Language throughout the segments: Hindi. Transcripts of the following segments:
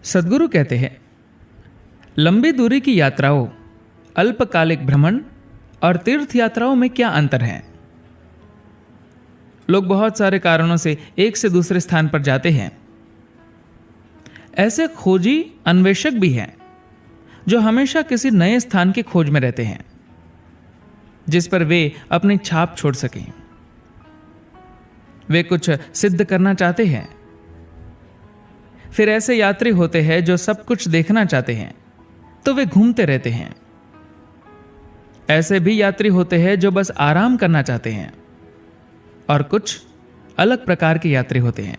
सद्गुरु कहते हैं, लंबी दूरी की यात्राओं, अल्पकालिक भ्रमण और तीर्थ यात्राओं में क्या अंतर है। लोग बहुत सारे कारणों से एक से दूसरे स्थान पर जाते हैं। ऐसे खोजी अन्वेषक भी हैं जो हमेशा किसी नए स्थान की खोज में रहते हैं जिस पर वे अपनी छाप छोड़ सकें। वे कुछ सिद्ध करना चाहते हैं। फिर ऐसे यात्री होते हैं जो सब कुछ देखना चाहते हैं, तो वे घूमते रहते हैं। ऐसे भी यात्री होते हैं जो बस आराम करना चाहते हैं। और कुछ अलग प्रकार के यात्री होते हैं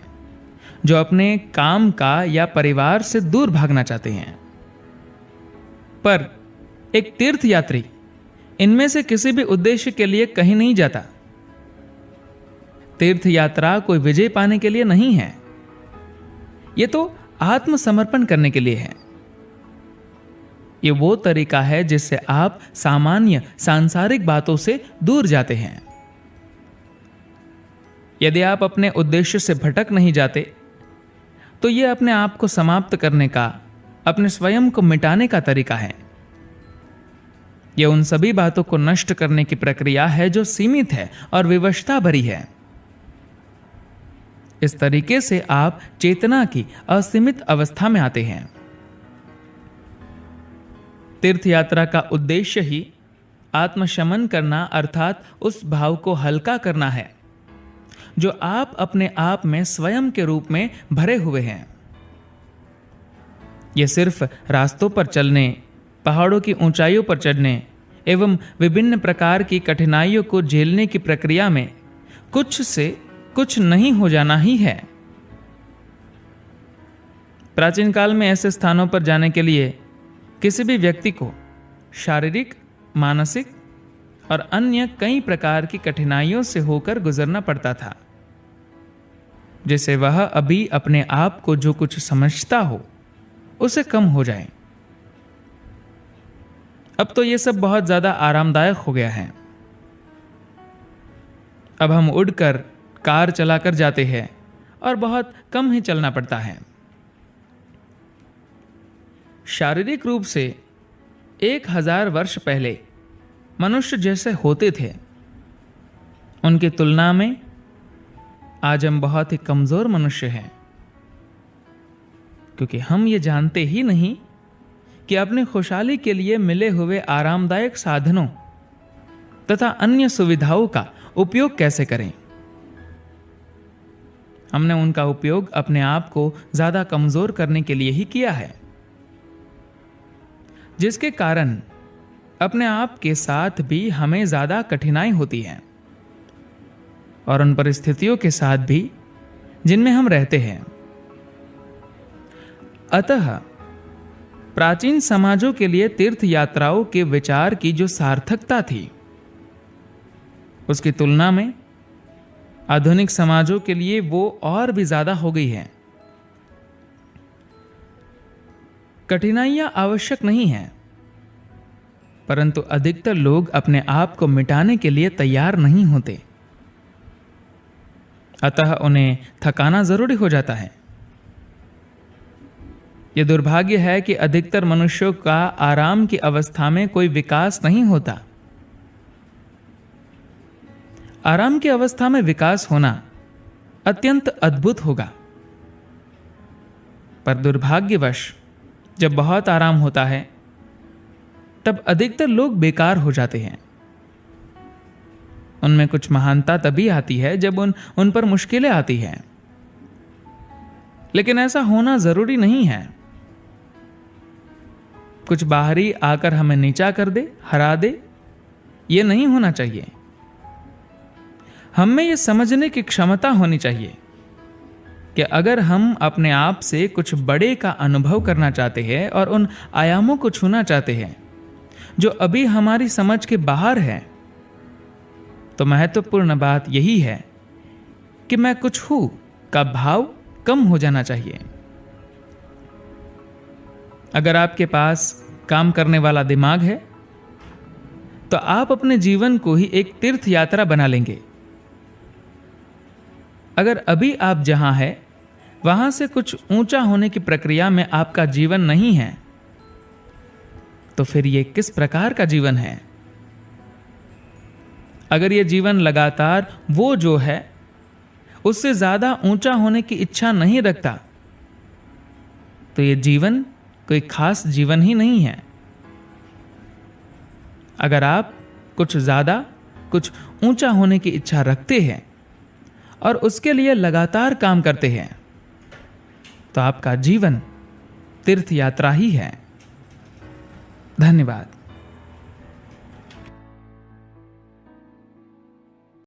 जो अपने काम का या परिवार से दूर भागना चाहते हैं। पर एक तीर्थ यात्री इनमें से किसी भी उद्देश्य के लिए कहीं नहीं जाता। तीर्थ यात्रा कोई विजय पाने के लिए नहीं है, यह तो आत्मसमर्पण करने के लिए है। यह वो तरीका है जिससे आप सामान्य सांसारिक बातों से दूर जाते हैं। यदि आप अपने उद्देश्य से भटक नहीं जाते, तो यह अपने आप को समाप्त करने का, अपने स्वयं को मिटाने का तरीका है। यह उन सभी बातों को नष्ट करने की प्रक्रिया है जो सीमित है और विवशता भरी है। इस तरीके से आप चेतना की असीमित अवस्था में आते हैं। तीर्थ यात्रा का उद्देश्य ही आत्मशमन करना अर्थात उस भाव को हल्का करना है जो आप अपने आप में स्वयं के रूप में भरे हुए हैं। यह सिर्फ रास्तों पर चलने, पहाड़ों की ऊंचाइयों पर चढ़ने एवं विभिन्न प्रकार की कठिनाइयों को झेलने की प्रक्रिया में कुछ से कुछ नहीं हो जाना ही है। प्राचीन काल में ऐसे स्थानों पर जाने के लिए किसी भी व्यक्ति को शारीरिक, मानसिक और अन्य कई प्रकार की कठिनाइयों से होकर गुजरना पड़ता था, जिससे वह अभी अपने आप को जो कुछ समझता हो उसे कम हो जाए। अब तो यह सब बहुत ज्यादा आरामदायक हो गया है। अब हम उड़कर, कार चलाकर जाते हैं और बहुत कम ही चलना पड़ता है। शारीरिक रूप से 1000 वर्ष पहले मनुष्य जैसे होते थे, उनकी तुलना में आज हम बहुत ही कमजोर मनुष्य हैं, क्योंकि हम ये जानते ही नहीं कि अपनी खुशहाली के लिए मिले हुए आरामदायक साधनों तथा अन्य सुविधाओं का उपयोग कैसे करें। हमने उनका उपयोग अपने आप को ज्यादा कमजोर करने के लिए ही किया है, जिसके कारण अपने आप के साथ भी हमें ज्यादा कठिनाई होती है और उन परिस्थितियों के साथ भी जिनमें हम रहते हैं। अतः प्राचीन समाजों के लिए तीर्थ यात्राओं के विचार की जो सार्थकता थी, उसकी तुलना में आधुनिक समाजों के लिए वो और भी ज्यादा हो गई है। कठिनाइयां आवश्यक नहीं हैं, परंतु अधिकतर लोग अपने आप को मिटाने के लिए तैयार नहीं होते। अतः उन्हें थकाना जरूरी हो जाता है। यह दुर्भाग्य है कि अधिकतर मनुष्यों का आराम की अवस्था में कोई विकास नहीं होता। आराम की अवस्था में विकास होना अत्यंत अद्भुत होगा, पर दुर्भाग्यवश जब बहुत आराम होता है तब अधिकतर लोग बेकार हो जाते हैं। उनमें कुछ महानता तभी आती है जब उन पर मुश्किलें आती हैं, लेकिन ऐसा होना जरूरी नहीं है। कुछ बाहरी आकर हमें नीचा कर दे, हरा दे, यह नहीं होना चाहिए। हम में यह समझने की क्षमता होनी चाहिए कि अगर हम अपने आप से कुछ बड़े का अनुभव करना चाहते हैं और उन आयामों को छूना चाहते हैं जो अभी हमारी समझ के बाहर है, तो महत्वपूर्ण बात यही है कि मैं कुछ हूं का भाव कम हो जाना चाहिए। अगर आपके पास काम करने वाला दिमाग है तो आप अपने जीवन को ही एक तीर्थ यात्रा बना लेंगे। अगर अभी आप जहां हैं वहां से कुछ ऊंचा होने की प्रक्रिया में आपका जीवन नहीं है, तो फिर ये किस प्रकार का जीवन है? अगर ये जीवन लगातार वो जो है उससे ज्यादा ऊंचा होने की इच्छा नहीं रखता, तो ये जीवन कोई खास जीवन ही नहीं है। अगर आप कुछ ज्यादा, कुछ ऊंचा होने की इच्छा रखते हैं और उसके लिए लगातार काम करते हैं, तो आपका जीवन तीर्थ यात्रा ही है। धन्यवाद।